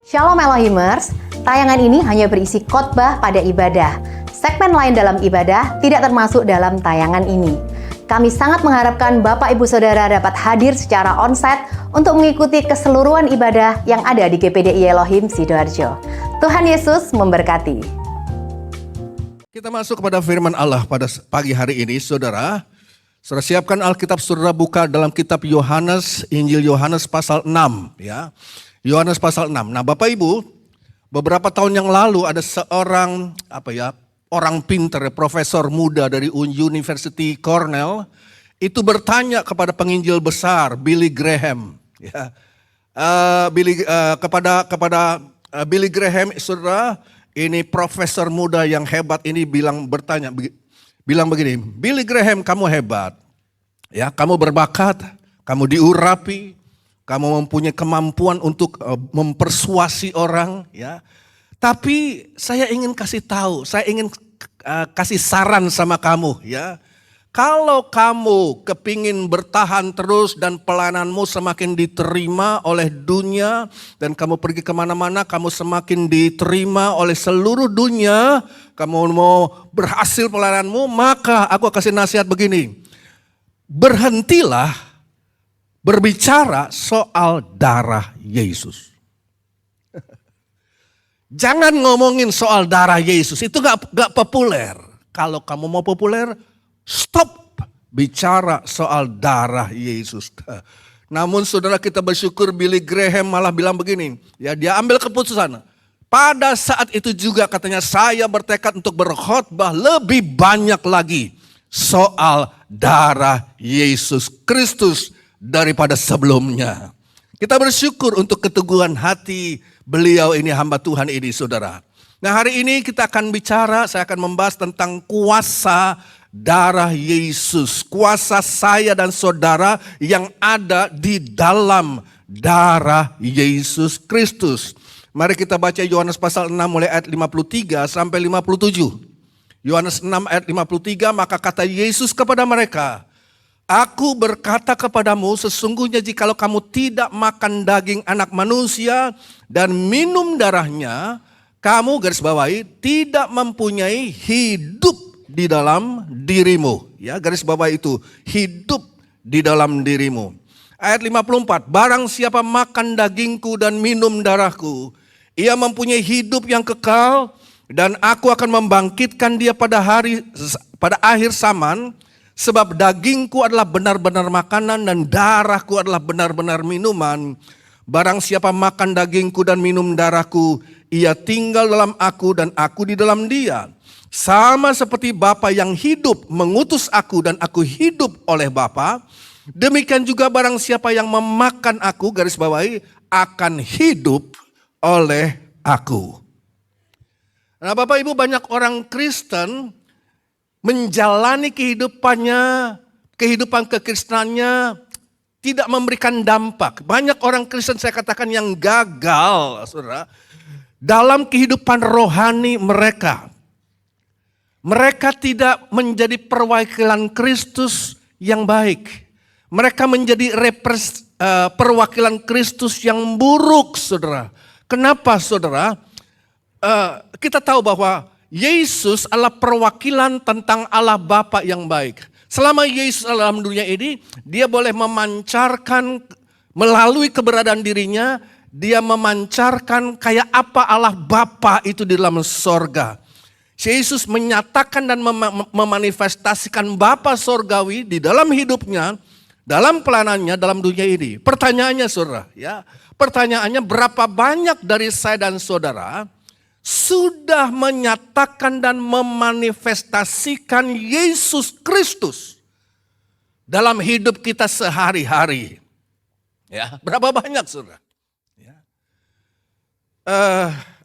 Shalom Elohimers, tayangan ini hanya berisi khotbah pada ibadah. Segmen lain dalam ibadah tidak termasuk dalam tayangan ini. Kami sangat mengharapkan Bapak Ibu Saudara dapat hadir secara onsite untuk mengikuti keseluruhan ibadah yang ada di GPDI Elohim Sidoarjo. Tuhan Yesus memberkati. Kita masuk kepada firman Allah pada pagi hari ini, saudara. Saudara siapkan Alkitab, saudara buka dalam kitab Yohanes, Injil Yohanes pasal 6, ya. Yohanes pasal 6. Nah, Bapak Ibu, beberapa tahun yang lalu ada seorang orang pintar, profesor muda dari University Cornell itu bertanya kepada penginjil besar Billy Graham, ya. Kepada Billy Graham, saudara, ini profesor muda yang hebat ini bilang begini, Billy Graham, kamu hebat, ya, kamu berbakat, kamu diurapi, kamu mempunyai kemampuan untuk mempersuasi orang, ya. Tapi saya ingin kasih tahu, saya ingin kasih saran sama kamu, ya. Kalau kamu kepingin bertahan terus dan pelayananmu semakin diterima oleh dunia dan kamu pergi kemana-mana, kamu semakin diterima oleh seluruh dunia, kamu mau berhasil pelayananmu, maka aku kasih nasihat begini, berhentilah berbicara soal darah Yesus. Jangan ngomongin soal darah Yesus, itu gak populer. Kalau kamu mau populer, stop bicara soal darah Yesus. Namun saudara, kita bersyukur Billy Graham malah bilang begini, ya, dia ambil keputusan. Pada saat itu juga katanya, saya bertekad untuk berkhotbah lebih banyak lagi soal darah Yesus Kristus daripada sebelumnya. Kita bersyukur untuk keteguhan hati beliau ini, hamba Tuhan ini, saudara. Nah, hari ini kita akan bicara, saya akan membahas tentang kuasa darah Yesus. Kuasa saya dan saudara yang ada di dalam darah Yesus Kristus. Mari kita baca Yohanes pasal 6 mulai ayat 53 sampai 57. Yohanes 6 ayat 53, maka kata Yesus kepada mereka, Aku berkata kepadamu, sesungguhnya jikalau kamu tidak makan daging anak manusia dan minum darahnya, kamu garis bawahi tidak mempunyai hidup di dalam dirimu. Ya, garis bawah itu, hidup di dalam dirimu. Ayat 54, barang siapa makan dagingku dan minum darahku, ia mempunyai hidup yang kekal dan aku akan membangkitkan dia pada akhir zaman. Sebab dagingku adalah benar-benar makanan dan darahku adalah benar-benar minuman. Barang siapa makan dagingku dan minum darahku, ia tinggal dalam aku dan aku di dalam dia. Sama seperti Bapa yang hidup mengutus aku dan aku hidup oleh Bapa, demikian juga barang siapa yang memakan aku, garis bawahi, akan hidup oleh aku. Nah, Bapak Ibu, banyak orang Kristen menjalani kehidupan kekristenannya tidak memberikan dampak. Banyak orang Kristen, saya katakan, yang gagal, saudara, dalam kehidupan rohani mereka. Mereka tidak menjadi perwakilan Kristus yang baik. Mereka menjadi perwakilan Kristus yang buruk, saudara. Kenapa, saudara? Kita tahu bahwa Yesus adalah perwakilan tentang Allah Bapa yang baik. Selama Yesus dalam dunia ini, dia boleh memancarkan melalui keberadaan dirinya, dia memancarkan kayak apa Allah Bapa itu di dalam sorga. Yesus menyatakan dan memanifestasikan Bapa sorgawi di dalam hidupnya, dalam pelanannya, dalam dunia ini. Pertanyaannya, saudara, ya, pertanyaannya, berapa banyak dari saya dan saudara sudah menyatakan dan memanifestasikan Yesus Kristus dalam hidup kita sehari-hari? Ya, berapa banyak, saudara? Ya.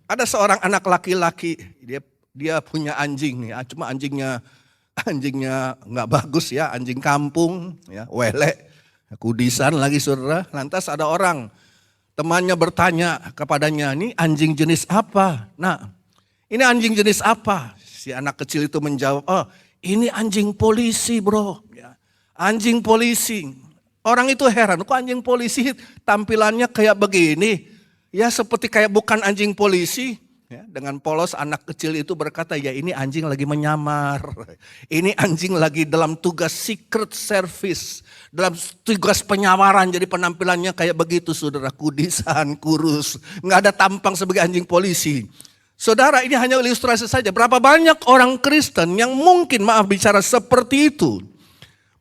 Ada seorang anak laki-laki, dia punya anjing, ya, cuma anjingnya nggak bagus, ya, anjing kampung, ya, welek, kudisan lagi, saudara. Lantas ada orang, temannya bertanya kepadanya, ini anjing jenis apa? Nah, ini anjing jenis apa? Si anak kecil itu menjawab, oh, ini anjing polisi, bro. Ya, anjing polisi. Orang itu heran, kok anjing polisi tampilannya kayak begini? Ya seperti kayak bukan anjing polisi. Ya, dengan polos anak kecil itu berkata, ya ini anjing lagi menyamar. Ini anjing lagi dalam tugas secret service. Dalam tugas penyamaran, jadi penampilannya kayak begitu saudara. Kudisan, kurus, nggak ada tampang sebagai anjing polisi. Saudara, ini hanya ilustrasi saja. Berapa banyak orang Kristen yang mungkin bicara seperti itu.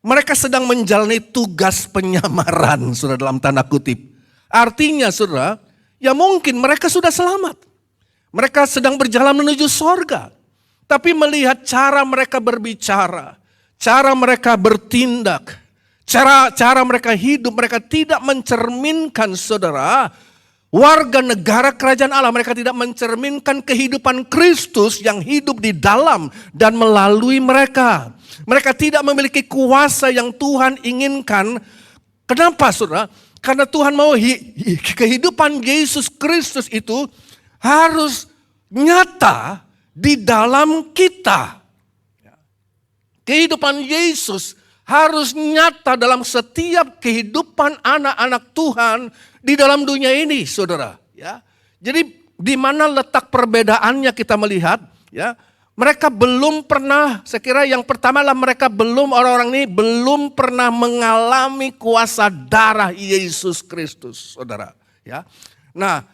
Mereka sedang menjalani tugas penyamaran, saudara, dalam tanda kutip. Artinya saudara, ya mungkin mereka sudah selamat. Mereka sedang berjalan menuju sorga. Tapi melihat cara mereka berbicara, cara mereka bertindak, cara mereka hidup, mereka tidak mencerminkan saudara, warga negara kerajaan Allah. Mereka tidak mencerminkan kehidupan Kristus yang hidup di dalam dan melalui mereka. Mereka tidak memiliki kuasa yang Tuhan inginkan. Kenapa saudara? Karena Tuhan mau kehidupan Yesus Kristus itu harus nyata di dalam kita. Kehidupan Yesus harus nyata dalam setiap kehidupan anak-anak Tuhan di dalam dunia ini, saudara. Ya, jadi di mana letak perbedaannya kita melihat? Ya, mereka belum pernah. Saya kira yang pertama adalah mereka belum, orang-orang ini belum pernah mengalami kuasa darah Yesus Kristus, saudara. Ya, nah.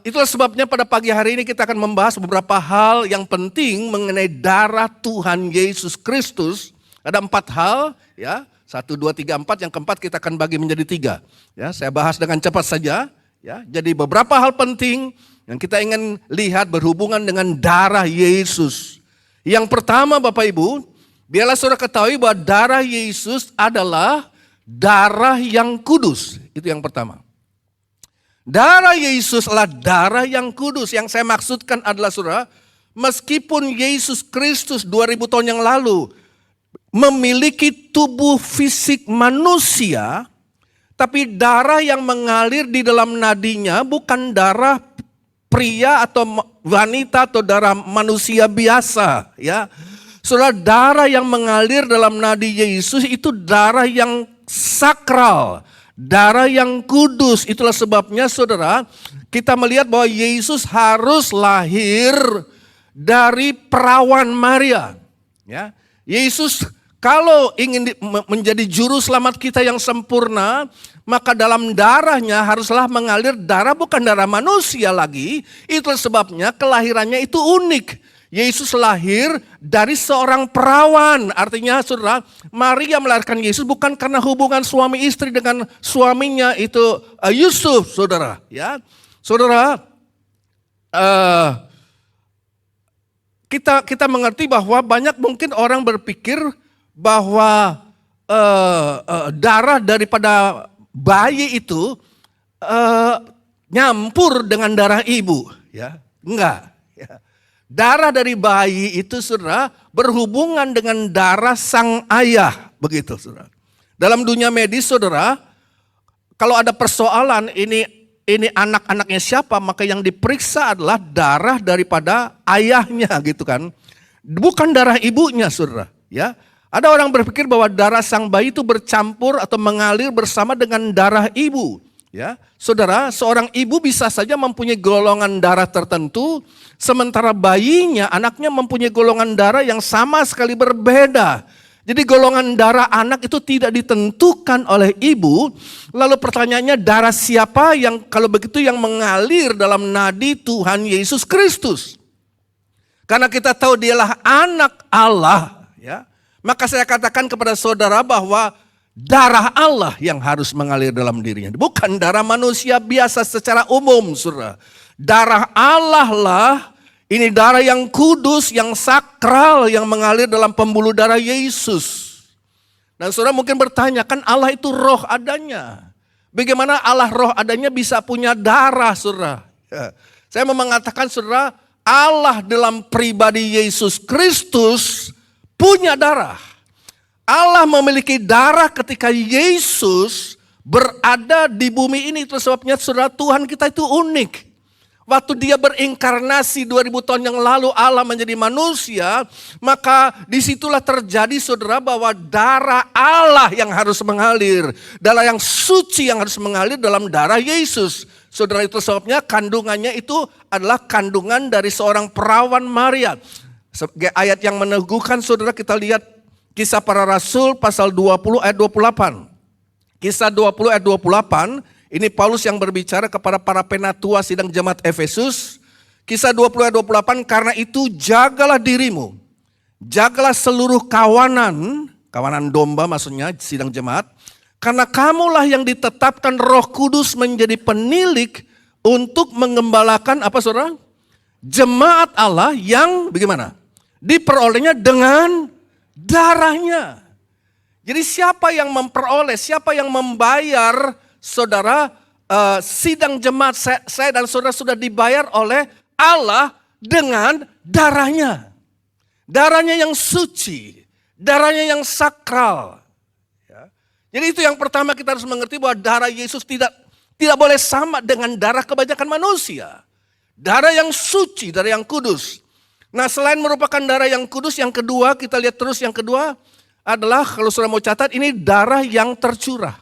Itulah sebabnya pada pagi hari ini kita akan membahas beberapa hal yang penting mengenai darah Tuhan Yesus Kristus. Ada 4 hal, ya, 1, 2, 3, 4. Yang keempat kita akan bagi menjadi 3. Ya, saya bahas dengan cepat saja. Ya, jadi beberapa hal penting yang kita ingin lihat berhubungan dengan darah Yesus. Yang pertama, Bapak Ibu, biarlah saudara ketahui bahwa darah Yesus adalah darah yang kudus. Itu yang pertama. Darah Yesus adalah darah yang kudus. Yang saya maksudkan adalah saudara, meskipun Yesus Kristus 2000 tahun yang lalu memiliki tubuh fisik manusia, tapi darah yang mengalir di dalam nadinya bukan darah pria atau wanita atau darah manusia biasa, ya. Saudara, darah yang mengalir dalam nadi Yesus itu darah yang sakral. Darah yang kudus. Itulah sebabnya saudara, kita melihat bahwa Yesus harus lahir dari perawan Maria. Ya, Yesus kalau ingin menjadi juru selamat kita yang sempurna, maka dalam darahnya haruslah mengalir darah bukan darah manusia lagi. Itulah sebabnya kelahirannya itu unik. Yesus lahir dari seorang perawan. Artinya saudara, Maria melahirkan Yesus bukan karena hubungan suami istri dengan suaminya itu Yusuf, saudara. Ya, saudara, kita mengerti bahwa banyak mungkin orang berpikir bahwa darah daripada bayi itu nyampur dengan darah ibu. Ya, enggak. Ya. Darah dari bayi itu saudara berhubungan dengan darah sang ayah, begitu saudara. Dalam dunia medis saudara, kalau ada persoalan ini anak-anaknya siapa, maka yang diperiksa adalah darah daripada ayahnya gitu kan. Bukan darah ibunya saudara, ya. Ada orang berpikir bahwa darah sang bayi itu bercampur atau mengalir bersama dengan darah ibu. Ya, saudara, seorang ibu bisa saja mempunyai golongan darah tertentu, sementara bayinya, anaknya mempunyai golongan darah yang sama sekali berbeda. Jadi golongan darah anak itu tidak ditentukan oleh ibu. Lalu pertanyaannya, darah siapa yang kalau begitu yang mengalir dalam nadi Tuhan Yesus Kristus? Karena kita tahu dialah anak Allah, ya. Maka saya katakan kepada saudara bahwa darah Allah yang harus mengalir dalam dirinya. Bukan darah manusia biasa secara umum, saudara. Darah Allah lah, ini darah yang kudus, yang sakral, yang mengalir dalam pembuluh darah Yesus. Dan saudara mungkin bertanya, kan Allah itu roh adanya. Bagaimana Allah roh adanya bisa punya darah, saudara? Ya. Saya mau mengatakan, saudara, Allah dalam pribadi Yesus Kristus punya darah. Allah memiliki darah ketika Yesus berada di bumi ini. Itu sebabnya saudara, Tuhan kita itu unik. Waktu dia berinkarnasi 2000 tahun yang lalu Allah menjadi manusia, maka disitulah terjadi saudara bahwa darah Allah yang harus mengalir. Darah yang suci yang harus mengalir dalam darah Yesus. Saudara, itu sebabnya kandungannya itu adalah kandungan dari seorang perawan Maria. Sebagai ayat yang meneguhkan, saudara, kita lihat Kisah Para Rasul pasal 20 ayat 28. Kisah 20 ayat 28, ini Paulus yang berbicara kepada para penatua sidang jemaat Efesus. Kisah 20 ayat 28, karena itu jagalah dirimu, jagalah seluruh kawanan domba maksudnya sidang jemaat, karena kamulah yang ditetapkan Roh Kudus menjadi penilik untuk mengembalakan apa saudara? Jemaat Allah yang bagaimana? Diperolehnya dengan darahnya. Jadi siapa yang memperoleh, siapa yang membayar saudara sidang jemaat saya dan saudara sudah dibayar oleh Allah dengan darahnya. Darahnya yang suci, darahnya yang sakral. Jadi itu yang pertama kita harus mengerti bahwa darah Yesus tidak boleh sama dengan darah kebanyakan manusia. Darah yang suci, darah yang kudus. Nah, selain merupakan darah yang kudus, yang kedua kita lihat terus, yang kedua adalah kalau saudara mau catat, ini darah yang tercurah.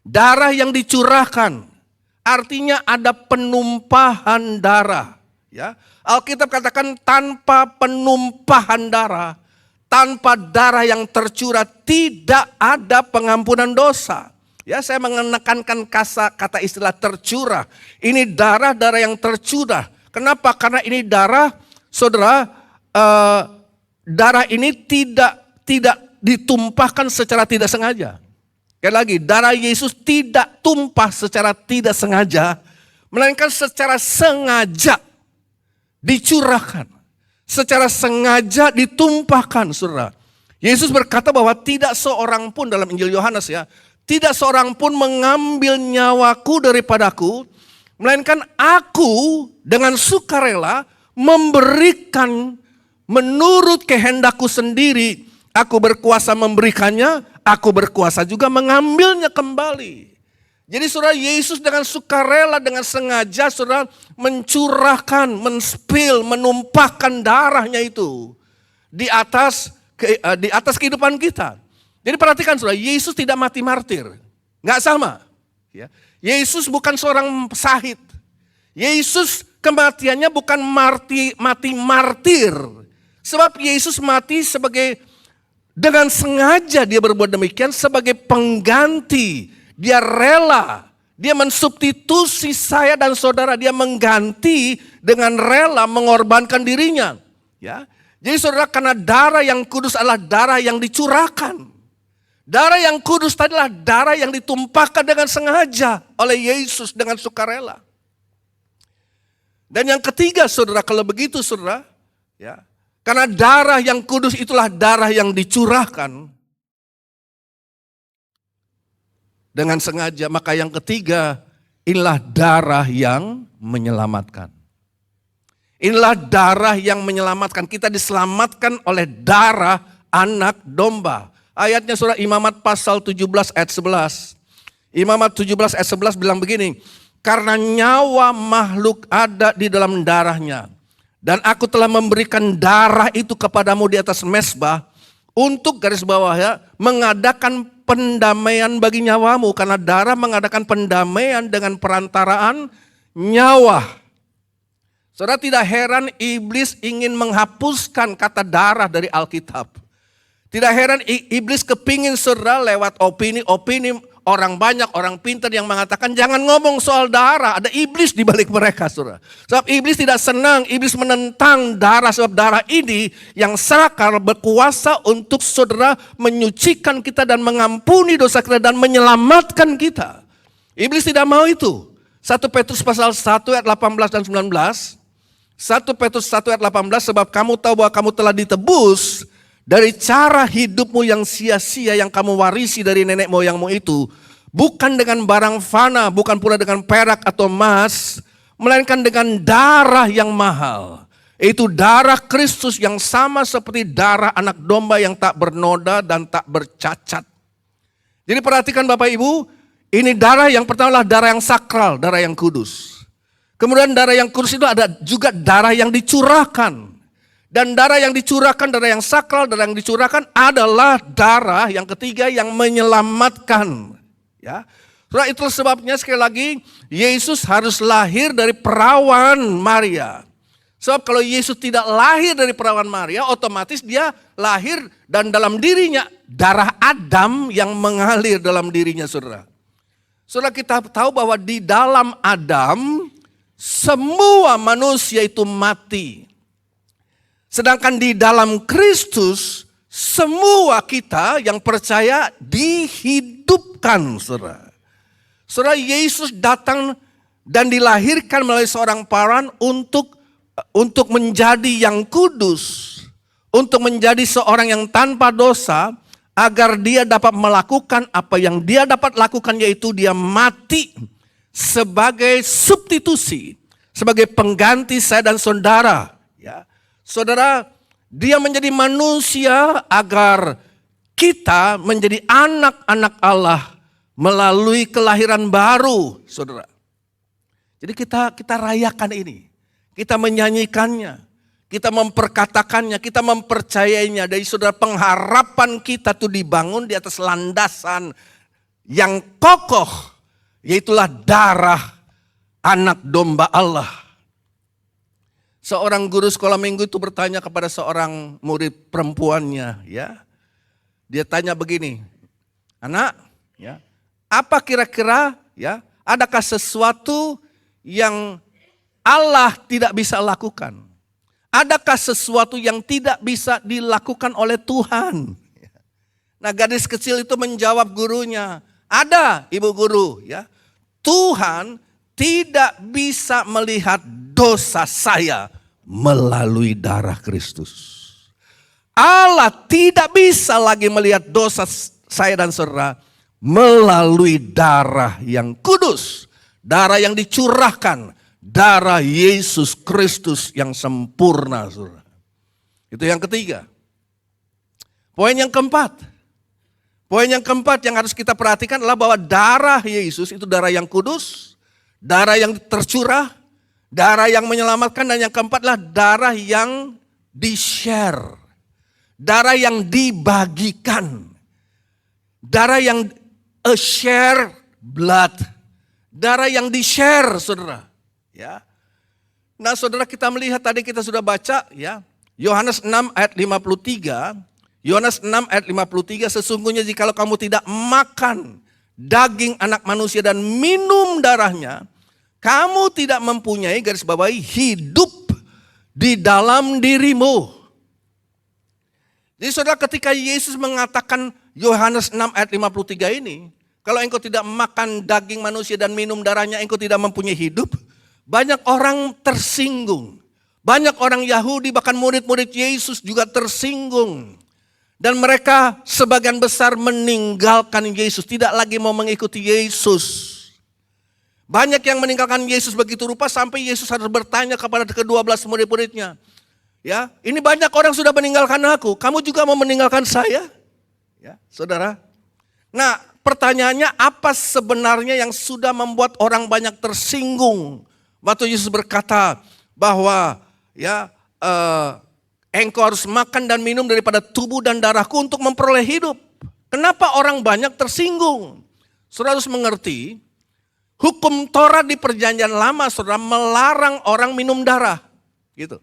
Darah yang dicurahkan, artinya ada penumpahan darah. Ya, Alkitab katakan tanpa penumpahan darah, tanpa darah yang tercurah tidak ada pengampunan dosa. Ya, saya menekankan kata istilah tercurah. Ini darah-darah yang tercurah. Kenapa? Karena ini darah, saudara, darah ini tidak ditumpahkan secara tidak sengaja. Sekali lagi, darah Yesus tidak tumpah secara tidak sengaja, melainkan secara sengaja dicurahkan. Secara sengaja ditumpahkan, saudara. Yesus berkata bahwa tidak seorang pun dalam Injil Yohanes ya, tidak seorang pun mengambil nyawaku daripadaku, melainkan aku dengan sukarela memberikan menurut kehendakku sendiri. Aku berkuasa memberikannya, aku berkuasa juga mengambilnya kembali. Jadi saudara, Yesus dengan sukarela, dengan sengaja saudara mencurahkan, menumpahkan darahnya itu di atas kehidupan kita. Jadi perhatikan saudara, Yesus tidak mati martir. Nggak sama. Ya. Yesus bukan seorang syahid. Yesus kematiannya bukan mati martir. Sebab Yesus mati dengan sengaja dia berbuat demikian sebagai pengganti. Dia rela, dia mensubstitusi saya dan saudara, dia mengganti dengan rela mengorbankan dirinya. Ya. Jadi saudara, karena darah yang kudus adalah darah yang dicurahkan. Darah yang kudus adalah darah yang ditumpahkan dengan sengaja oleh Yesus dengan sukarela. Dan yang ketiga saudara, kalau begitu saudara, ya, karena darah yang kudus itulah darah yang dicurahkan dengan sengaja, maka yang ketiga, inilah darah yang menyelamatkan. Inilah darah yang menyelamatkan. Kita diselamatkan oleh darah anak domba. Ayatnya surah Imamat pasal 17 ayat 11. Imamat 17 ayat 11 bilang begini, karena nyawa makhluk ada di dalam darahnya. Dan aku telah memberikan darah itu kepadamu di atas mezbah untuk, garis bawah ya, mengadakan pendamaian bagi nyawamu. Karena darah mengadakan pendamaian dengan perantaraan nyawa. Saudara, tidak heran iblis ingin menghapuskan kata darah dari Alkitab. Tidak heran iblis kepingin saudara lewat opini orang banyak, orang pintar yang mengatakan jangan ngomong soal darah. Ada iblis di balik mereka saudara. Sebab iblis tidak senang, iblis menentang darah. Sebab darah ini yang sakral berkuasa untuk saudara menyucikan kita dan mengampuni dosa kita dan menyelamatkan kita. Iblis tidak mau itu. 1 Petrus pasal 1 ayat 18 dan 19. 1 Petrus 1 ayat 18, sebab kamu tahu bahwa kamu telah ditebus dari cara hidupmu yang sia-sia yang kamu warisi dari nenek moyangmu itu. Bukan dengan barang fana, bukan pula dengan perak atau emas, melainkan dengan darah yang mahal. Itu darah Kristus yang sama seperti darah anak domba yang tak bernoda dan tak bercacat. Jadi perhatikan Bapak Ibu, ini darah yang pertama adalah darah yang sakral, darah yang kudus. Kemudian darah yang kudus itu ada juga darah yang dicurahkan. Dan darah yang dicurahkan, darah yang sakral, darah yang dicurahkan adalah darah yang ketiga yang menyelamatkan. Ya, Saudara, itulah sebabnya sekali lagi Yesus harus lahir dari perawan Maria. Sebab kalau Yesus tidak lahir dari perawan Maria, otomatis dia lahir dan dalam dirinya darah Adam yang mengalir dalam dirinya, saudara. Saudara, kita tahu bahwa di dalam Adam semua manusia itu mati. Sedangkan di dalam Kristus semua kita yang percaya dihidupkan, saudara. Saudara, Yesus datang dan dilahirkan melalui seorang perawan untuk menjadi yang kudus, untuk menjadi seorang yang tanpa dosa, agar dia dapat melakukan apa yang dia dapat lakukan, yaitu dia mati sebagai substitusi, sebagai pengganti saya dan saudara. Ya, saudara, dia menjadi manusia agar kita menjadi anak-anak Allah melalui kelahiran baru, saudara. Jadi kita rayakan ini. Kita menyanyikannya, kita memperkatakannya, kita mempercayainya. Dari saudara, pengharapan kita tuh dibangun di atas landasan yang kokoh, yaitulah darah anak domba Allah. Seorang guru sekolah minggu itu bertanya kepada seorang murid perempuannya, ya. Dia tanya begini, "Anak, ya, apa kira-kira, ya, adakah sesuatu yang Allah tidak bisa lakukan? Adakah sesuatu yang tidak bisa dilakukan oleh Tuhan?" Nah, gadis kecil itu menjawab gurunya, "Ada, ibu guru, ya. Tuhan tidak bisa melihat dosa saya melalui darah Kristus. Allah tidak bisa lagi melihat dosa saya dan saudara melalui darah yang kudus, darah yang dicurahkan, darah Yesus Kristus yang sempurna, saudara." Itu yang ketiga. Poin yang keempat. Poin yang keempat yang harus kita perhatikan adalah bahwa darah Yesus itu darah yang kudus, darah yang tercurah, darah yang menyelamatkan, dan yang keempat adalah darah yang di-share. Darah yang dibagikan. Darah yang a share blood. Darah yang di-share, saudara. Ya. Nah, saudara, kita melihat tadi kita sudah baca, ya, Yohanes 6 ayat 53. Yohanes 6 ayat 53, sesungguhnya jikalau kamu tidak makan daging anak manusia dan minum darahnya, kamu tidak mempunyai, garis bawahi, hidup di dalam dirimu. Jadi saudara, ketika Yesus mengatakan Yohanes 6 ayat 53 ini, kalau engkau tidak makan daging manusia dan minum darahnya, engkau tidak mempunyai hidup. Banyak orang tersinggung. Banyak orang Yahudi, bahkan murid-murid Yesus juga tersinggung. Dan mereka sebagian besar meninggalkan Yesus, tidak lagi mau mengikuti Yesus. Banyak yang meninggalkan Yesus begitu rupa sampai Yesus harus bertanya kepada ke-12 murid-muridnya. Ya, ini banyak orang sudah meninggalkan aku, kamu juga mau meninggalkan saya? Ya, saudara. Nah, pertanyaannya, apa sebenarnya yang sudah membuat orang banyak tersinggung waktu Yesus berkata bahwa ya engkau harus makan dan minum daripada tubuh dan darahku untuk memperoleh hidup. Kenapa orang banyak tersinggung? Saudara harus mengerti, hukum Taurat di perjanjian lama, saudara, melarang orang minum darah. Gitu.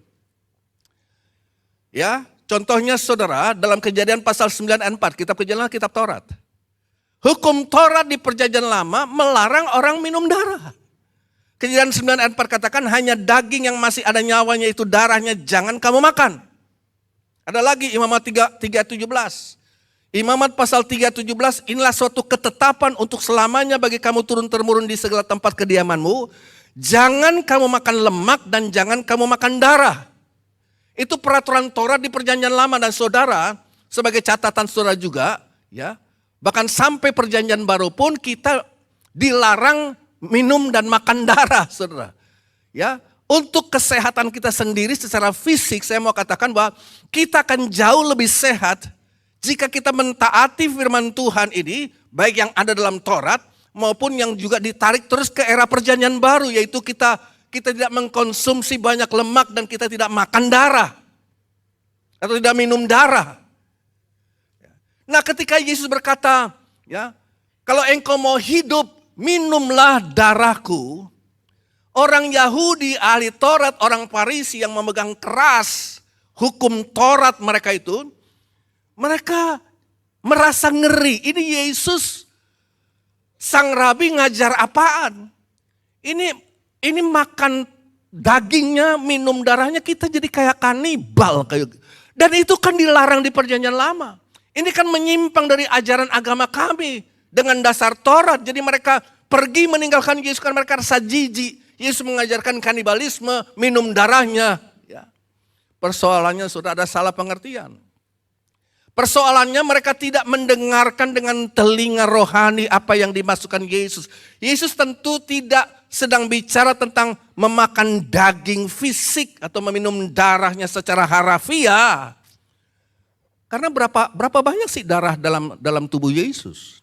Ya, contohnya saudara, dalam Kejadian pasal 9 ayat 4, kitab Kejadian kitab Taurat. Hukum Taurat di perjanjian lama melarang orang minum darah. Kejadian 9 ayat 4 katakan, hanya daging yang masih ada nyawanya, itu darahnya jangan kamu makan. Ada lagi Imamat 3:17. Imamat pasal 3:17, inilah suatu ketetapan untuk selamanya bagi kamu turun-temurun di segala tempat kediamanmu. Jangan kamu makan lemak dan jangan kamu makan darah. Itu peraturan Taurat di perjanjian lama, dan saudara, sebagai catatan saudara juga, ya, bahkan sampai perjanjian baru pun kita dilarang minum dan makan darah, saudara. Ya, untuk kesehatan kita sendiri secara fisik, saya mau katakan bahwa kita akan jauh lebih sehat jika kita mentaati firman Tuhan ini, baik yang ada dalam Taurat maupun yang juga ditarik terus ke era perjanjian baru, yaitu kita tidak mengkonsumsi banyak lemak dan kita tidak makan darah atau tidak minum darah. Nah, ketika Yesus berkata, ya, kalau engkau mau hidup, minumlah darahku. Orang Yahudi, ahli Taurat, orang Farisi yang memegang keras hukum Taurat mereka itu, mereka merasa ngeri. Ini Yesus, sang rabi ngajar apaan? Ini makan dagingnya, minum darahnya, kita jadi kayak kanibal. Dan itu kan dilarang di Perjanjian Lama. Ini kan menyimpang dari ajaran agama kami dengan dasar Taurat. Jadi mereka pergi meninggalkan Yesus karena mereka rasa jijik. Yesus mengajarkan kanibalisme, minum darahnya. Ya. Persoalannya sudah ada salah pengertian. Persoalannya mereka tidak mendengarkan dengan telinga rohani apa yang dimasukkan Yesus. Yesus tentu tidak sedang bicara tentang memakan daging fisik atau meminum darahnya secara harafiah. Karena berapa banyak sih darah dalam tubuh Yesus?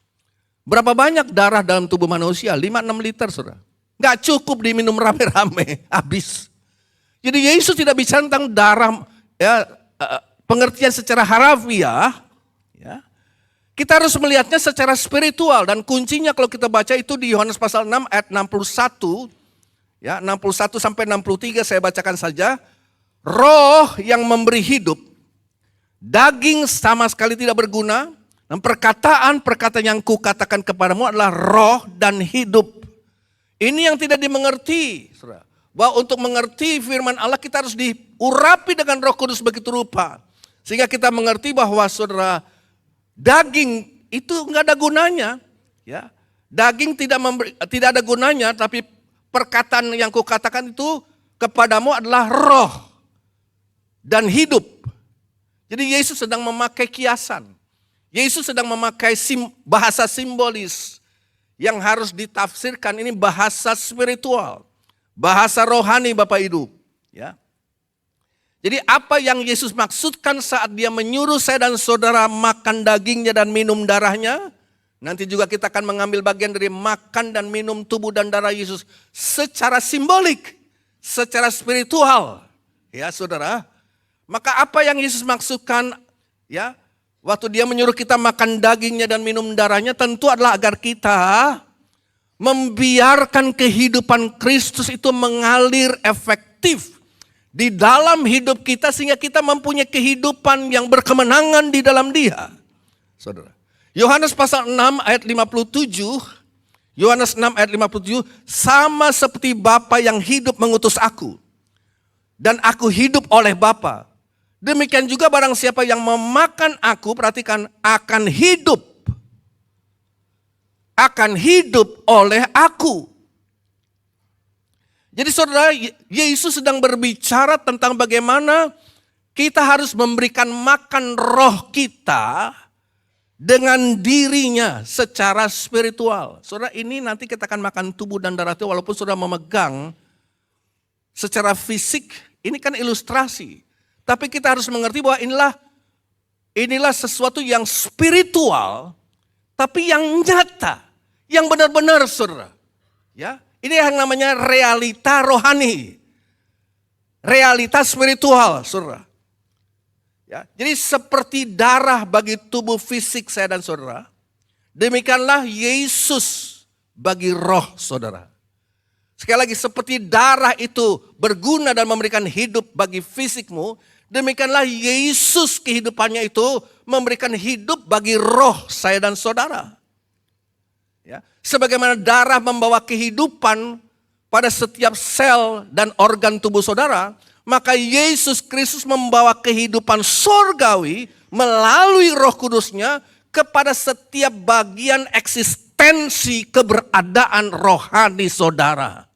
Berapa banyak darah dalam tubuh manusia? 5-6 liter, saudara. Gak cukup diminum rame-rame, habis. Jadi Yesus tidak bicara tentang darah, ya, pengertian secara harafiah. Ya. Kita harus melihatnya secara spiritual. Dan kuncinya kalau kita baca itu di Yohanes pasal 6 ayat 61. Ya, 61 sampai 63 saya bacakan saja. Roh yang memberi hidup, daging sama sekali tidak berguna. Dan perkataan yang kukatakan kepadamu adalah roh dan hidup. Ini yang tidak dimengerti. Bahwa untuk mengerti firman Allah kita harus diurapi dengan Roh Kudus begitu rupa. Sehingga kita mengerti bahwa saudara, daging itu enggak ada gunanya. Ya. Daging tidak ada gunanya, tapi perkataan yang kukatakan itu kepadamu adalah roh dan hidup. Jadi Yesus sedang memakai kiasan. Yesus sedang memakai bahasa simbolis. Yang harus ditafsirkan ini bahasa spiritual. Bahasa rohani Bapak Ibu. Ya. Jadi apa yang Yesus maksudkan saat dia menyuruh saya dan saudara makan dagingnya dan minum darahnya. Nanti juga kita akan mengambil bagian dari makan dan minum tubuh dan darah Yesus. Secara simbolik. Secara spiritual. Ya saudara. Maka apa yang Yesus maksudkan, ya, waktu dia menyuruh kita makan dagingnya dan minum darahnya tentu adalah agar kita membiarkan kehidupan Kristus itu mengalir efektif di dalam hidup kita sehingga kita mempunyai kehidupan yang berkemenangan di dalam Dia. Saudara. Yohanes pasal 6 ayat 57, Yohanes 6 ayat 57, sama seperti Bapa yang hidup mengutus aku dan aku hidup oleh Bapa. Demikian juga barang siapa yang memakan aku, perhatikan, akan hidup oleh aku. Jadi saudara, Yesus sedang berbicara tentang bagaimana kita harus memberikan makan roh kita dengan dirinya secara spiritual. Saudara, ini nanti kita akan makan tubuh dan darah itu walaupun saudara memegang secara fisik, ini kan ilustrasi. Tapi kita harus mengerti bahwa inilah sesuatu yang spiritual, tapi yang nyata, yang benar-benar saudara. Ya, ini yang namanya realita rohani, realita spiritual saudara. Ya, jadi seperti darah bagi tubuh fisik saya dan saudara, demikianlah Yesus bagi roh saudara. Sekali lagi, seperti darah itu berguna dan memberikan hidup bagi fisikmu, demikianlah Yesus kehidupannya itu memberikan hidup bagi roh saya dan saudara. Ya, sebagaimana darah membawa kehidupan pada setiap sel dan organ tubuh saudara, maka Yesus Kristus membawa kehidupan surgawi melalui Roh Kudusnya kepada setiap bagian eksistensi keberadaan rohani saudara.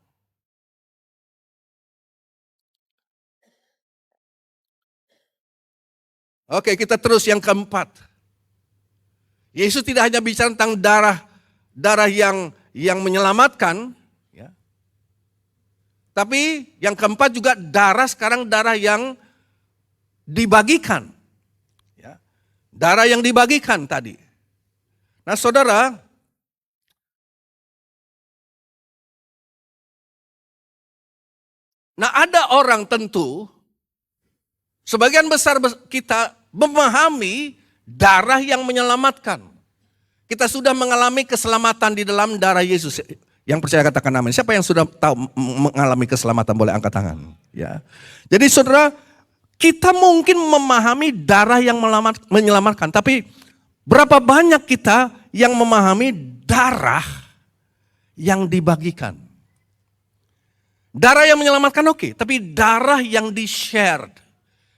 Oke, kita terus yang keempat. Yesus tidak hanya bicara tentang darah yang menyelamatkan, ya. Tapi yang keempat juga sekarang darah yang dibagikan. Ya. Darah yang dibagikan tadi. Nah saudara, ada orang tentu, sebagian besar kita memahami darah yang menyelamatkan. Kita sudah mengalami keselamatan di dalam darah Yesus. Yang percaya katakan amin. Siapa yang sudah tahu mengalami keselamatan boleh angkat tangan. Ya. Jadi saudara, kita mungkin memahami darah yang menyelamatkan. Tapi berapa banyak kita yang memahami darah yang dibagikan. Darah yang menyelamatkan oke, tapi darah yang di-share.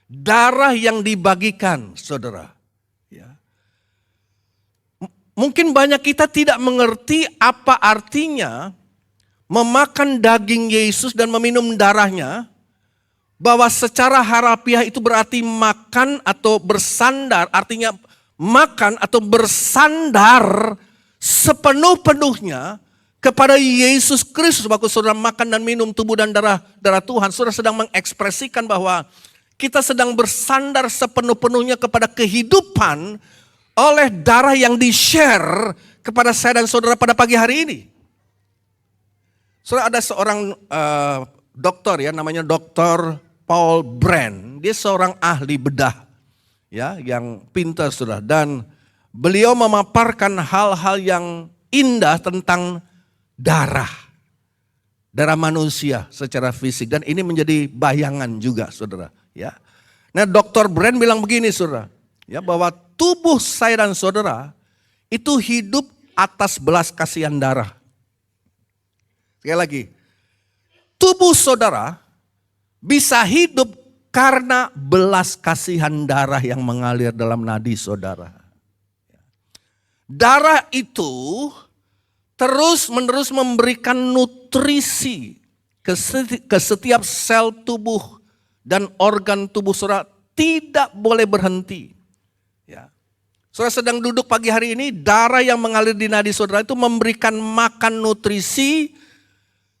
Darah yang dibagikan saudara. Ya. Mungkin banyak kita tidak mengerti apa artinya memakan daging Yesus dan meminum darahnya, bahwa secara harafiah itu berarti makan atau bersandar, artinya makan atau bersandar sepenuh-penuhnya kepada Yesus Kristus. Waktu saudara makan dan minum tubuh dan darah Tuhan, saudara sedang mengekspresikan bahwa kita sedang bersandar sepenuh-penuhnya kepada kehidupan oleh darah yang di-share kepada saya dan saudara pada pagi hari ini. Saudara, ada seorang dokter ya, namanya Dr. Paul Brand. Dia seorang ahli bedah ya, yang pintar saudara. Dan beliau memaparkan hal-hal yang indah tentang darah manusia secara fisik. Dan ini menjadi bayangan juga saudara ya. Nah, Dr. Brand bilang begini saudara, ya, bahwa tubuh saya dan saudara itu hidup atas belas kasihan darah. Sekali lagi, tubuh saudara bisa hidup karena belas kasihan darah yang mengalir dalam nadi saudara. Darah itu terus-menerus memberikan nutrisi ke setiap sel tubuh dan organ tubuh saudara, tidak boleh berhenti. Ya. Saudara sedang duduk pagi hari ini, darah yang mengalir di nadi saudara itu memberikan makan nutrisi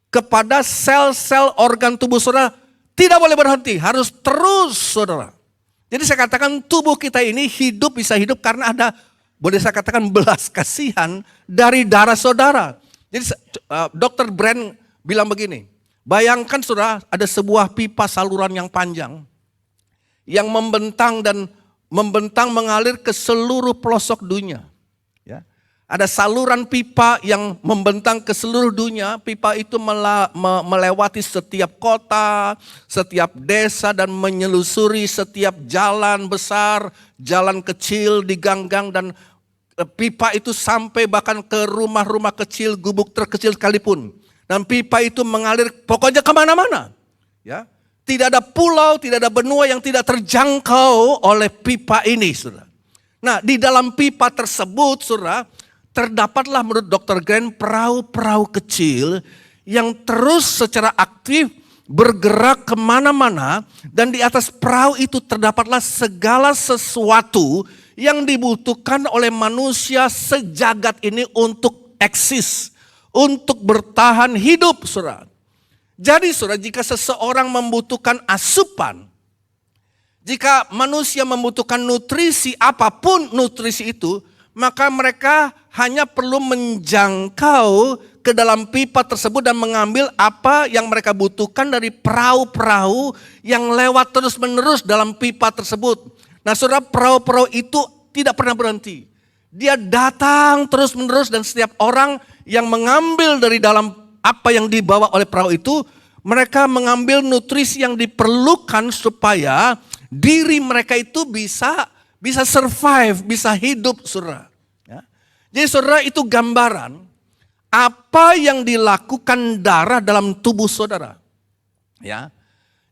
kepada sel-sel organ tubuh saudara, tidak boleh berhenti, harus terus saudara. Jadi saya katakan tubuh kita ini bisa hidup karena ada, boleh saya katakan belas kasihan dari darah saudara. Jadi Dr. Brand bilang begini, bayangkan saudara ada sebuah pipa saluran yang panjang, yang membentang mengalir ke seluruh pelosok dunia. Ya. Ada saluran pipa yang membentang ke seluruh dunia. Pipa itu melewati setiap kota, setiap desa dan menyelusuri setiap jalan besar, jalan kecil di gang-gang, dan pipa itu sampai bahkan ke rumah-rumah kecil, gubuk terkecil sekalipun. Dan pipa itu mengalir pokoknya kemana-mana. Ya. Tidak ada pulau, tidak ada benua yang tidak terjangkau oleh pipa ini, saudara. Nah, di dalam pipa tersebut, saudara, terdapatlah menurut Dr. Grant perahu-perahu kecil yang terus secara aktif bergerak kemana-mana. Dan di atas perahu itu terdapatlah segala sesuatu yang dibutuhkan oleh manusia sejagat ini untuk eksis, untuk bertahan hidup, saudara. Jadi saudara, jika seseorang membutuhkan asupan, jika manusia membutuhkan nutrisi, apapun nutrisi itu, maka mereka hanya perlu menjangkau ke dalam pipa tersebut dan mengambil apa yang mereka butuhkan dari perahu-perahu yang lewat terus-menerus dalam pipa tersebut. Nah saudara, perahu-perahu itu tidak pernah berhenti. Dia datang terus-menerus dan setiap orang yang mengambil dari dalam apa yang dibawa oleh perahu itu, mereka mengambil nutrisi yang diperlukan supaya diri mereka itu bisa survive, bisa hidup, saudara. Ya. Jadi saudara, itu gambaran apa yang dilakukan darah dalam tubuh saudara. Ya.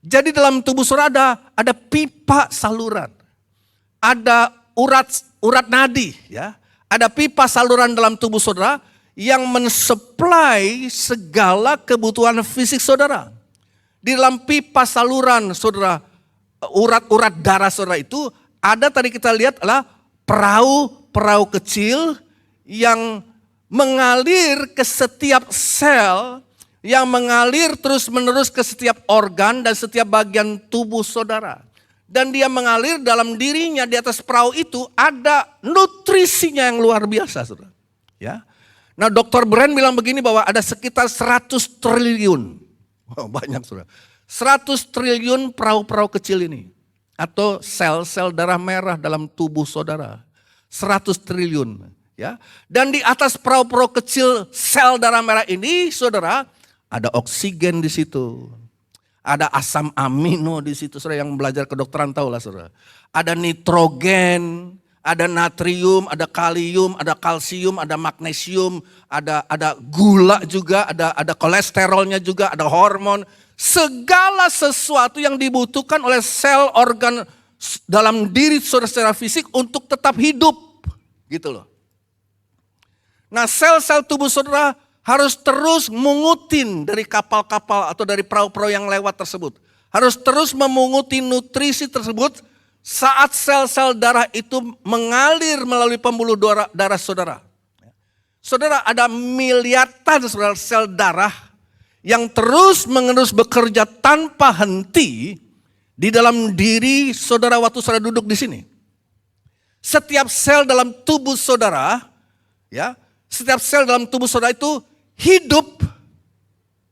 Jadi dalam tubuh saudara ada pipa saluran, ada urat nadi, ya. Ada pipa saluran dalam tubuh saudara yang mensuplai segala kebutuhan fisik saudara. Di dalam pipa saluran saudara, urat-urat darah saudara itu ada, tadi kita lihat adalah perahu kecil yang mengalir ke setiap sel, yang mengalir terus-menerus ke setiap organ dan setiap bagian tubuh saudara. Dan dia mengalir dalam dirinya, di atas perahu itu ada nutrisinya yang luar biasa, saudara. Ya. Nah, Dr. Brand bilang begini, bahwa ada sekitar 100 triliun. Wow, banyak saudara. 100 triliun perahu-perahu kecil ini. Atau sel-sel darah merah dalam tubuh saudara. 100 triliun. Ya. Dan di atas perahu-perahu kecil sel darah merah ini, saudara, ada oksigen di situ. Ada asam amino di situ, saudara, yang belajar kedokteran tahu lah, saudara. Ada nitrogen, ada natrium, ada kalium, ada kalsium, ada magnesium, ada gula juga, ada kolesterolnya juga, ada hormon. Segala sesuatu yang dibutuhkan oleh sel organ dalam diri saudara secara fisik untuk tetap hidup. Gitu loh. Nah, sel-sel tubuh saudara harus terus mengutin dari kapal-kapal atau dari perahu-perahu yang lewat tersebut. Harus terus memunguti nutrisi tersebut saat sel-sel darah itu mengalir melalui pembuluh darah saudara. Saudara, ada miliaran saudara sel darah yang terus menerus bekerja tanpa henti di dalam diri saudara waktu saudara duduk di sini. Setiap sel dalam tubuh saudara, ya, setiap sel dalam tubuh saudara itu hidup.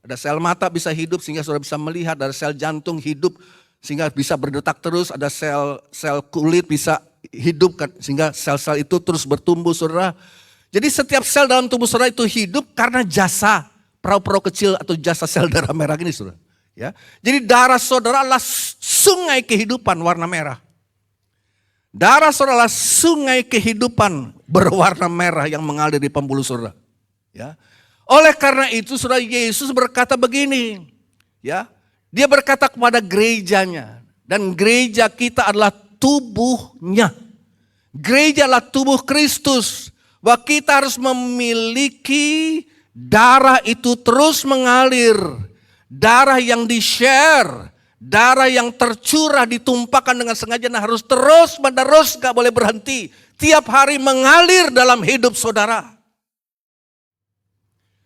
Ada sel mata bisa hidup sehingga saudara bisa melihat, ada sel jantung hidup sehingga bisa berdetak terus, ada sel kulit bisa hidup sehingga sel-sel itu terus bertumbuh saudara. Jadi setiap sel dalam tubuh saudara itu hidup karena jasa perahu-perahu kecil atau jasa sel darah merah ini saudara. Ya. Jadi darah saudara adalah sungai kehidupan warna merah. Darah saudara adalah sungai kehidupan berwarna merah yang mengalir di pembuluh saudara. Ya. Oleh karena itu saudara, Yesus berkata begini, ya, dia berkata kepada gerejanya, dan gereja kita adalah tubuhnya. Gereja adalah tubuh Kristus, bahwa kita harus memiliki darah itu terus mengalir, darah yang di-share, darah yang tercurah ditumpahkan dengan sengaja, nah harus terus menerus, gak boleh berhenti, tiap hari mengalir dalam hidup saudara.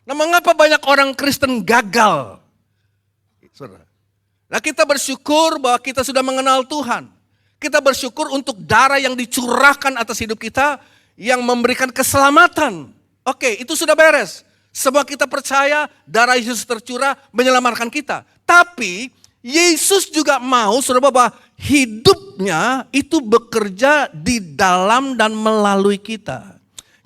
Nah, mengapa banyak orang Kristen gagal? Saudara. Nah, kita bersyukur bahwa kita sudah mengenal Tuhan. Kita bersyukur untuk darah yang dicurahkan atas hidup kita yang memberikan keselamatan. Oke, itu sudah beres. Sebab kita percaya darah Yesus tercurah menyelamatkan kita. Tapi Yesus juga mau saudara bahwa hidupnya itu bekerja di dalam dan melalui kita.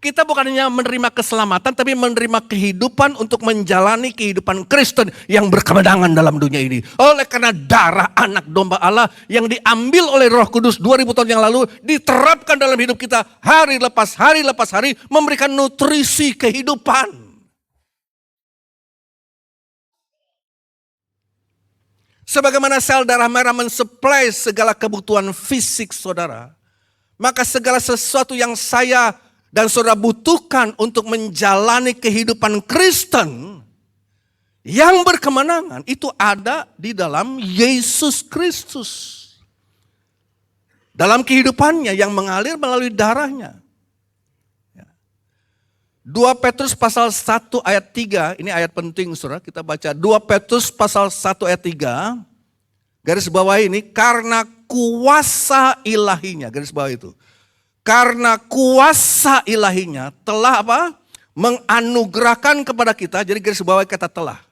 Kita bukan hanya menerima keselamatan, tapi menerima kehidupan untuk menjalani kehidupan Kristen yang berkemenangan dalam dunia ini. Oleh karena darah anak domba Allah yang diambil oleh Roh Kudus 2000 tahun yang lalu, diterapkan dalam hidup kita hari lepas hari, memberikan nutrisi kehidupan. Sebagaimana sel darah merah mensuplai segala kebutuhan fisik saudara, maka segala sesuatu yang saya dan saudara butuhkan untuk menjalani kehidupan Kristen yang berkemenangan itu ada di dalam Yesus Kristus. Dalam kehidupannya yang mengalir melalui darahnya. 2 Petrus pasal 1 ayat 3, ini ayat penting saudara, kita baca 2 Petrus pasal 1 ayat 3, garis bawah ini, karena kuasa ilahinya, garis bawah itu. Karena kuasa ilahinya telah apa? Menganugerahkan kepada kita, jadi garis bawah kata telah.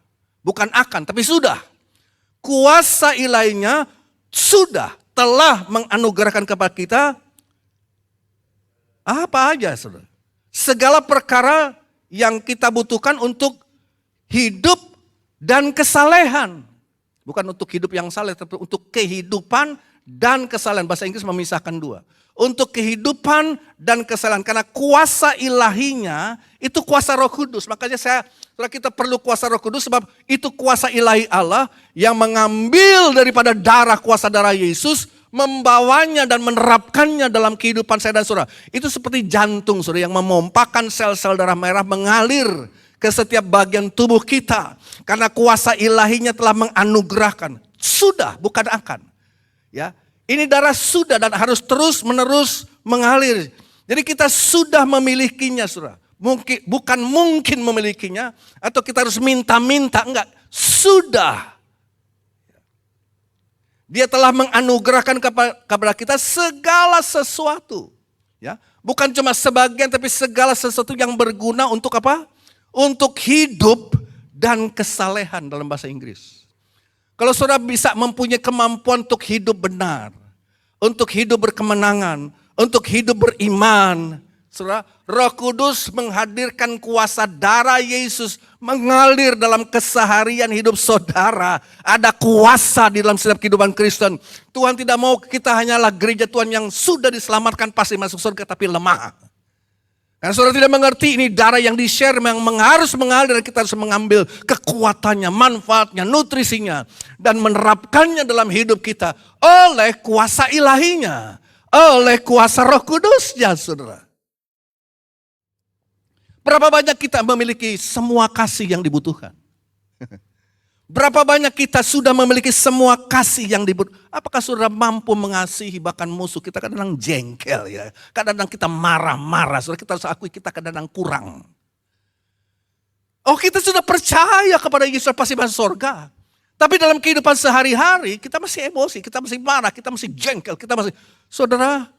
Bukan akan, tapi sudah. Kuasa ilahinya sudah, telah menganugerahkan kepada kita apa aja saudara. Segala perkara yang kita butuhkan untuk hidup dan kesalehan. Bukan untuk hidup yang saleh, tapi untuk kehidupan dan kesalehan. Bahasa Inggris memisahkan dua. Untuk kehidupan dan kesalahan. Karena kuasa ilahinya itu kuasa Roh Kudus. Makanya kita perlu kuasa Roh Kudus sebab itu kuasa ilahi Allah yang mengambil daripada kuasa darah Yesus, membawanya dan menerapkannya dalam kehidupan saya dan saudara. Itu seperti jantung saudara yang memompakan sel-sel darah merah mengalir ke setiap bagian tubuh kita. Karena kuasa ilahinya telah menganugerahkan. Sudah, bukan akan. Ya. Ini darah sudah dan harus terus menerus mengalir. Jadi kita sudah memilikinya saudara. Bukan mungkin memilikinya atau kita harus minta-minta, enggak. Sudah. Dia telah menganugerahkan kepada kita segala sesuatu. Ya. Bukan cuma sebagian tapi segala sesuatu yang berguna untuk apa? Untuk hidup dan kesalehan dalam bahasa Inggris. Kalau saudara bisa mempunyai kemampuan untuk hidup benar, untuk hidup berkemenangan, untuk hidup beriman, Saudara, Roh Kudus menghadirkan kuasa darah Yesus mengalir dalam keseharian hidup saudara. Ada kuasa di dalam setiap kehidupan Kristen. Tuhan tidak mau kita hanyalah gereja Tuhan yang sudah diselamatkan pasti masuk surga tapi lemah. Karena saudara tidak mengerti ini darah yang di-share yang harus mengalir dan kita harus mengambil kekuatannya, manfaatnya, nutrisinya. Dan menerapkannya dalam hidup kita oleh kuasa ilahinya. Oleh kuasa Roh Kudusnya, saudara. Berapa banyak kita memiliki semua kasih yang dibutuhkan? Berapa banyak kita sudah memiliki semua kasih yang dibutuhkan? Apakah saudara mampu mengasihi bahkan musuh? Kita kadang-kadang jengkel ya. Kadang-kadang kita marah-marah. Saudara, kita harus akui kita kadang-kadang kurang. Oh, kita sudah percaya kepada Yesus pasti masuk surga. Tapi dalam kehidupan sehari-hari kita masih emosi, kita masih marah, kita masih jengkel, kita masih... Saudara,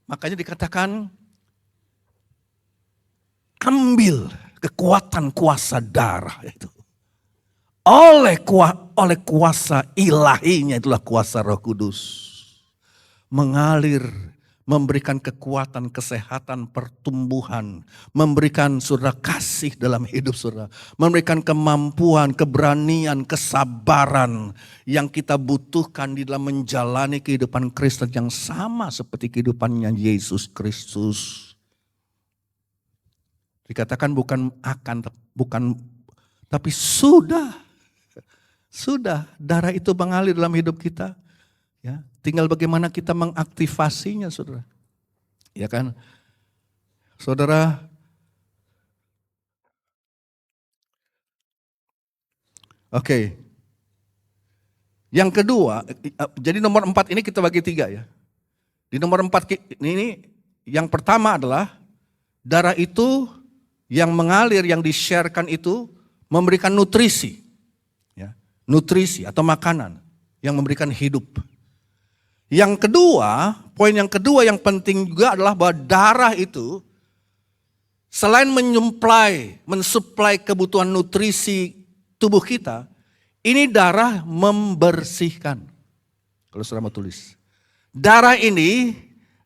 makanya dikatakan ambil kekuatan kuasa darah itu. Oleh kuasa ilahinya, itulah kuasa Roh Kudus. Mengalir, memberikan kekuatan, kesehatan, pertumbuhan. Memberikan saudara kasih dalam hidup saudara. Memberikan kemampuan, keberanian, kesabaran yang kita butuhkan di dalam menjalani kehidupan Kristen yang sama seperti kehidupannya Yesus Kristus. Dikatakan bukan tapi sudah darah itu mengalir dalam hidup kita. Ya, tinggal bagaimana kita mengaktifasinya, saudara. Ya kan, saudara. Oke. Yang kedua, jadi nomor 4 ini kita bagi 3 ya. Di nomor 4 ini, yang pertama adalah darah itu yang mengalir, yang di-sharekan itu memberikan nutrisi. Ya, nutrisi atau makanan yang memberikan hidup. Yang kedua, poin yang kedua yang penting juga adalah bahwa darah itu selain mensuplai kebutuhan nutrisi tubuh kita, ini darah membersihkan. Kalau saudara mau tulis. Darah ini,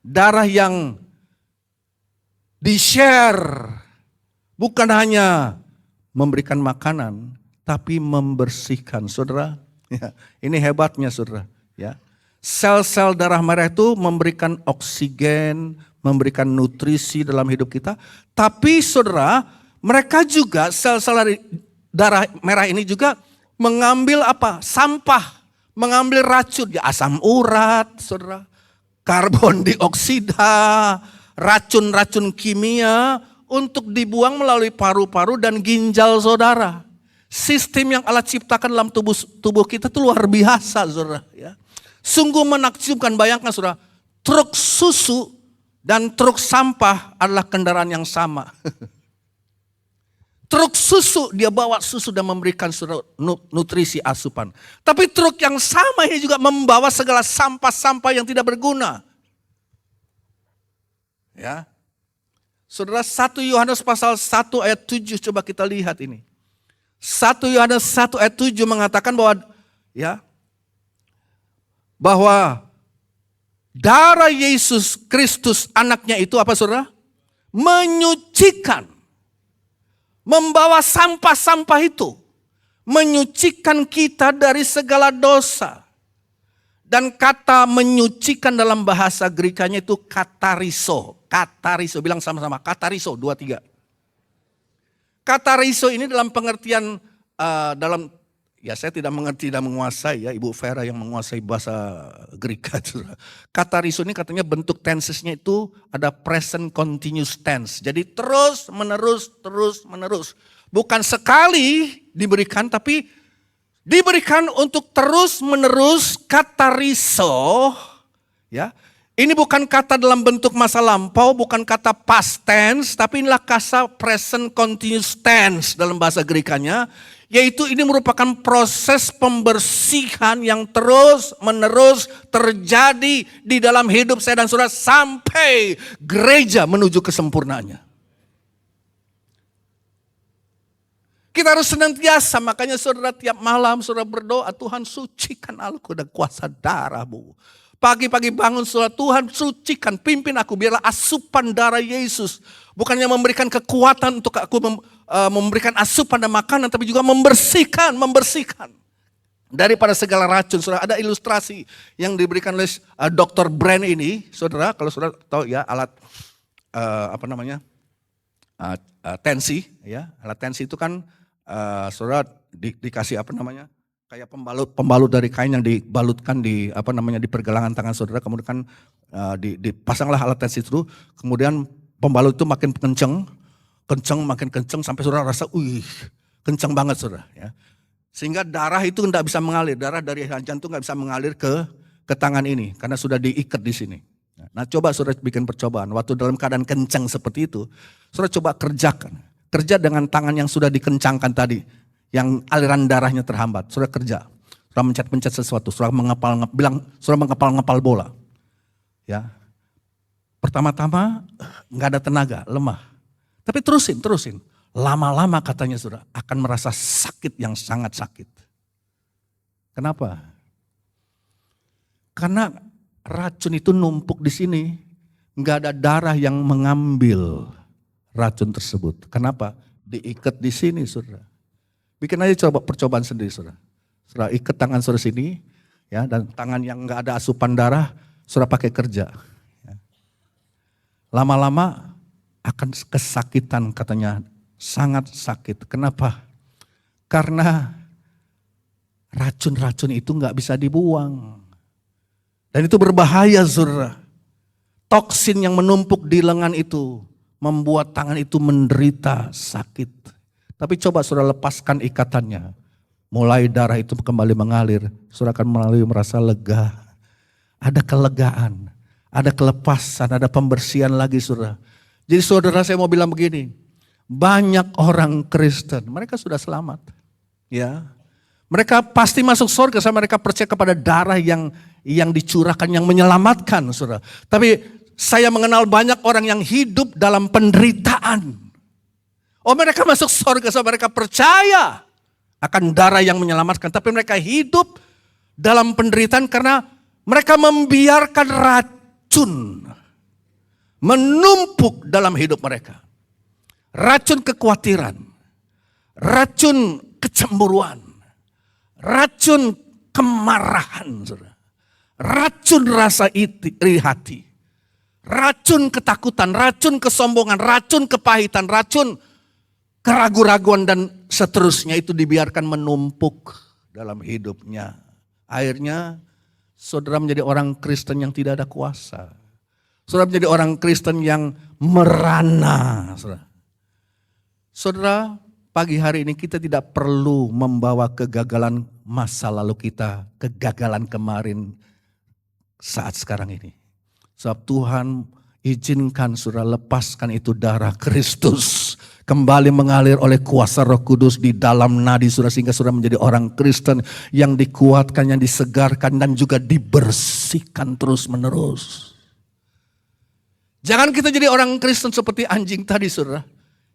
darah yang di-share. Bukan hanya memberikan makanan, tapi membersihkan, saudara. Ya, ini hebatnya, saudara. Ya, sel-sel darah merah itu memberikan oksigen, memberikan nutrisi dalam hidup kita. Tapi, saudara, mereka juga sel-sel darah merah ini juga mengambil apa? Sampah, mengambil racun, ya, asam urat, saudara, karbon dioksida, racun-racun kimia. Untuk dibuang melalui paru-paru dan ginjal saudara. Sistem yang Allah ciptakan dalam tubuh kita itu luar biasa, saudara. Ya. Sungguh menakjubkan, bayangkan saudara. Truk susu dan truk sampah adalah kendaraan yang sama. Truk susu, dia bawa susu dan memberikan saudara nutrisi asupan. Tapi truk yang sama ini juga membawa segala sampah-sampah yang tidak berguna. Ya. Saudara, 1 Yohanes pasal 1 ayat 7, coba kita lihat ini. 1 Yohanes 1 ayat 7 mengatakan bahwa darah Yesus Kristus anaknya itu apa, saudara? Menyucikan. Membawa sampah-sampah itu. Menyucikan kita dari segala dosa. Dan kata menyucikan dalam bahasa Grekanya itu katariso. Katariso, bilang sama-sama, katariso, 2, 3. Katariso ini dalam pengertian, ya saya tidak mengerti dan menguasai ya, Ibu Vera yang menguasai bahasa Greka. Katariso ini katanya bentuk tensesnya itu ada present continuous tense. Jadi terus menerus. Bukan sekali diberikan tapi diberikan untuk terus menerus katariso. Ya. Ini bukan kata dalam bentuk masa lampau, bukan kata past tense, tapi inilah kata present continuous tense dalam bahasa Grekanya. Yaitu ini merupakan proses pembersihan yang terus menerus terjadi di dalam hidup saya dan saudara sampai gereja menuju kesempurnaannya. Kita harus senantiasa, makanya saudara tiap malam saudara berdoa, Tuhan sucikan aku dan kuasa darah-Mu. Pagi-pagi bangun saudara, Tuhan sucikan, pimpin aku, biarlah asupan darah Yesus. Bukannya memberikan kekuatan untuk aku memberikan asupan dan makanan, tapi juga membersihkan. Daripada segala racun, saudara. Ada ilustrasi yang diberikan oleh Dr. Brand ini, saudara. Kalau saudara tahu ya, alat tensi, ya. Alat tensi itu kan saudara dikasih kayak pembalut dari kain yang dibalutkan di di pergelangan tangan saudara, kemudian kan dipasanglah alat tensi itu, kemudian pembalut itu makin makin kenceng sampai saudara rasa, kenceng banget saudara, ya. Sehingga darah itu tidak bisa mengalir, darah dari jantung nggak bisa mengalir ke tangan ini karena sudah diikat di sini. Nah, coba saudara bikin percobaan, waktu dalam keadaan kencang seperti itu, saudara coba kerja dengan tangan yang sudah dikencangkan tadi. Yang aliran darahnya terhambat, saudara kerja, saudara mencet-mencet sesuatu, saudara mengepal-ngepal bola. Ya, pertama-tama nggak ada tenaga, lemah. Tapi terusin. Lama-lama katanya saudara akan merasa sakit yang sangat sakit. Kenapa? Karena racun itu numpuk di sini, nggak ada darah yang mengambil racun tersebut. Kenapa? Diikat di sini saudara. Bikin aja percobaan sendiri saudara. Saudara ikat tangan saudara sini, ya, dan tangan yang nggak ada asupan darah, saudara pakai kerja. Ya. Lama-lama akan kesakitan katanya, sangat sakit. Kenapa? Karena racun-racun itu nggak bisa dibuang. Dan itu berbahaya saudara. Toksin yang menumpuk di lengan itu membuat tangan itu menderita sakit. Tapi coba saudara lepaskan ikatannya. Mulai darah itu kembali mengalir. Saudara akan merasa lega. Ada kelegaan. Ada kelepasan. Ada pembersihan lagi saudara. Jadi saudara saya mau bilang begini. Banyak orang Kristen. Mereka sudah selamat. Ya. Mereka pasti masuk surga. Mereka percaya kepada darah yang dicurahkan. Yang menyelamatkan saudara. Tapi saya mengenal banyak orang yang hidup dalam penderitaan. Mereka masuk surga, mereka percaya akan darah yang menyelamatkan. Tapi mereka hidup dalam penderitaan karena mereka membiarkan racun menumpuk dalam hidup mereka. Racun kekhawatiran, racun kecemburuan, racun kemarahan, racun rasa iri hati, racun ketakutan, racun kesombongan, racun kepahitan, racun keraguan-raguan dan seterusnya itu dibiarkan menumpuk dalam hidupnya. Akhirnya saudara menjadi orang Kristen yang tidak ada kuasa. Saudara menjadi orang Kristen yang merana. Saudara, pagi hari ini kita tidak perlu membawa kegagalan masa lalu kita, kegagalan kemarin saat sekarang ini. Sebab Tuhan izinkan saudara lepaskan itu darah Kristus. Kembali mengalir oleh kuasa Roh Kudus di dalam nadi saudara, sehingga saudara menjadi orang Kristen yang dikuatkan, yang disegarkan dan juga dibersihkan terus menerus. Jangan kita jadi orang Kristen seperti anjing tadi saudara.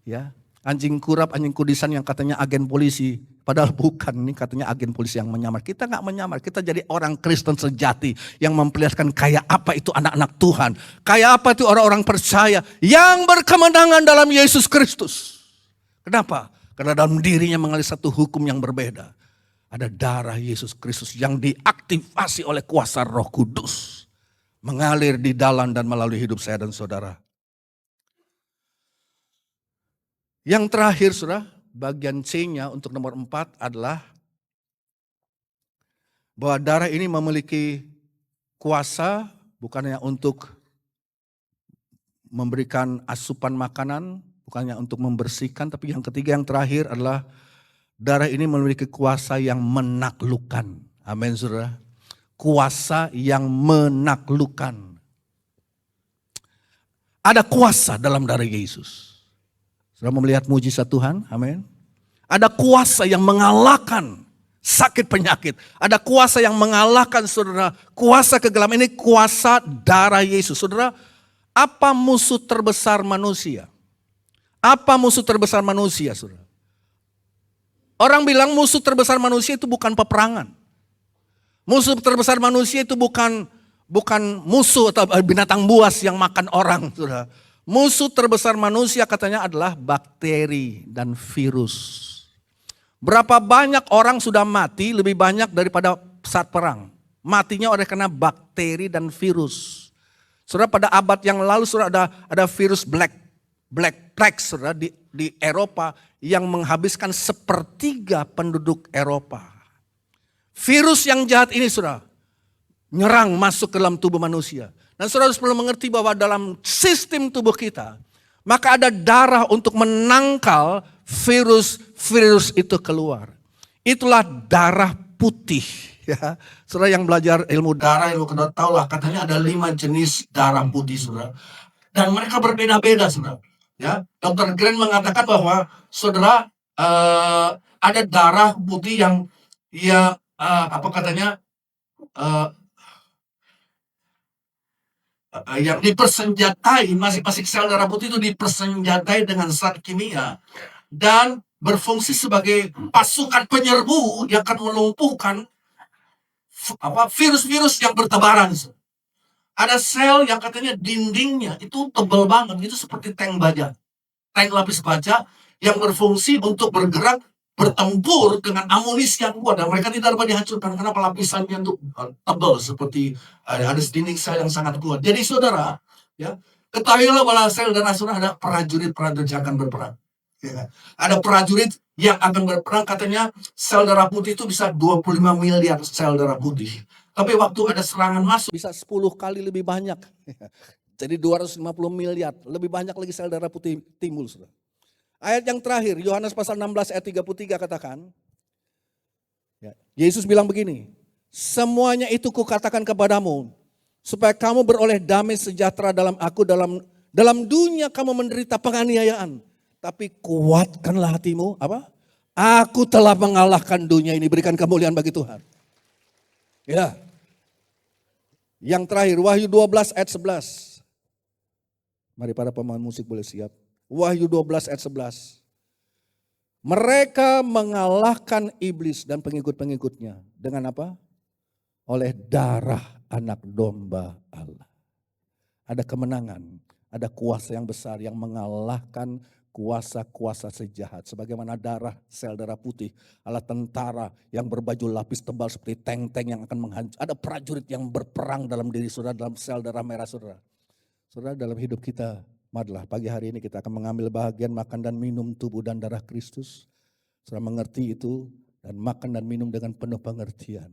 Ya, anjing kurap, anjing kudisan yang katanya agen polisi. Padahal bukan, ini katanya agen polisi yang menyamar. Kita nggak menyamar, kita jadi orang Kristen sejati yang memperlihatkan kayak apa itu anak-anak Tuhan. Kayak apa itu orang-orang percaya yang berkemenangan dalam Yesus Kristus. Kenapa? Karena dalam dirinya mengalir satu hukum yang berbeda. Ada darah Yesus Kristus yang diaktifasi oleh kuasa Roh Kudus. Mengalir di dalam dan melalui hidup saya dan saudara. Yang terakhir saudara, bagian C-nya untuk nomor 4 adalah bahwa darah ini memiliki kuasa bukan hanya untuk memberikan asupan makanan, bukan hanya untuk membersihkan, tapi yang ketiga yang terakhir adalah darah ini memiliki kuasa yang menaklukkan. Amin saudara. Kuasa yang menaklukkan. Ada kuasa dalam darah Yesus. Saudara mau melihat mujizat Tuhan? Amin. Ada kuasa yang mengalahkan sakit penyakit. Ada kuasa yang mengalahkan saudara. Kuasa kegelapan ini kuasa darah Yesus. Saudara, apa musuh terbesar manusia? Apa musuh terbesar manusia saudara? Orang bilang musuh terbesar manusia itu bukan peperangan. Musuh terbesar manusia itu bukan bukan musuh atau binatang buas yang makan orang, saudara. Musuh terbesar manusia katanya adalah bakteri dan virus. Berapa banyak orang sudah mati lebih banyak daripada saat perang. Matinya oleh karena bakteri dan virus. Saudara, pada abad yang lalu saudara ada virus Black Plague saudara di Eropa yang menghabiskan sepertiga penduduk Eropa. Virus yang jahat ini saudara nyerang masuk ke dalam tubuh manusia. Dan saudara harus perlu mengerti bahwa dalam sistem tubuh kita, maka ada darah untuk menangkal virus itu keluar. Itulah darah putih. Ya, saudara yang belajar ilmu darah, ilmu kedokteran tahu lah, katanya ada 5 jenis darah putih, saudara. Dan mereka berbeda-beda, saudara. Ya, Dr. Grant mengatakan bahwa saudara ada darah putih yang yang dipersenjatai, masing-masing sel darah putih itu dipersenjatai dengan zat kimia dan berfungsi sebagai pasukan penyerbu yang akan melumpuhkan virus-virus yang bertebaran. Ada sel yang katanya dindingnya itu tebal banget, itu seperti tank baja, tank lapis baja yang berfungsi untuk bergerak bertempur dengan amunisi yang kuat, dan mereka tidak dapat dihancurkan karena pelapisannya itu tebal seperti ada dinding sel yang sangat kuat. Jadi saudara, ya, ketahuilah bahwa sel darah saudara ada prajurit-prajurit yang akan berperang. Ya, ada prajurit yang akan berperang, katanya sel darah putih itu bisa 25 miliar sel darah putih. Tapi waktu ada serangan masuk bisa 10 kali lebih banyak. Jadi 250 miliar, lebih banyak lagi sel darah putih timbul. Saudara. Ayat yang terakhir, Yohanes pasal 16 ayat 33 katakan, ya, Yesus bilang begini, semuanya itu kukatakan kepadamu, supaya kamu beroleh damai sejahtera dalam aku, dalam dunia kamu menderita penganiayaan. Tapi kuatkanlah hatimu, apa? Aku telah mengalahkan dunia ini, berikan kemuliaan bagi Tuhan. Ya. Yang terakhir, Wahyu 12 ayat 11. Mari para pemain musik boleh siap. Wahyu 12 ayat 11. Mereka mengalahkan iblis dan pengikut-pengikutnya. Dengan apa? Oleh darah anak domba Allah. Ada kemenangan, ada kuasa yang besar yang mengalahkan kuasa-kuasa sejahat. Sebagaimana sel darah putih adalah tentara yang berbaju lapis tebal seperti tank-tank yang akan menghancur. Ada prajurit yang berperang dalam diri saudara, dalam sel darah merah saudara. Saudara, dalam hidup kita, marilah pagi hari ini kita akan mengambil bahagian makan dan minum tubuh dan darah Kristus. Saudara mengerti itu dan makan dan minum dengan penuh pengertian.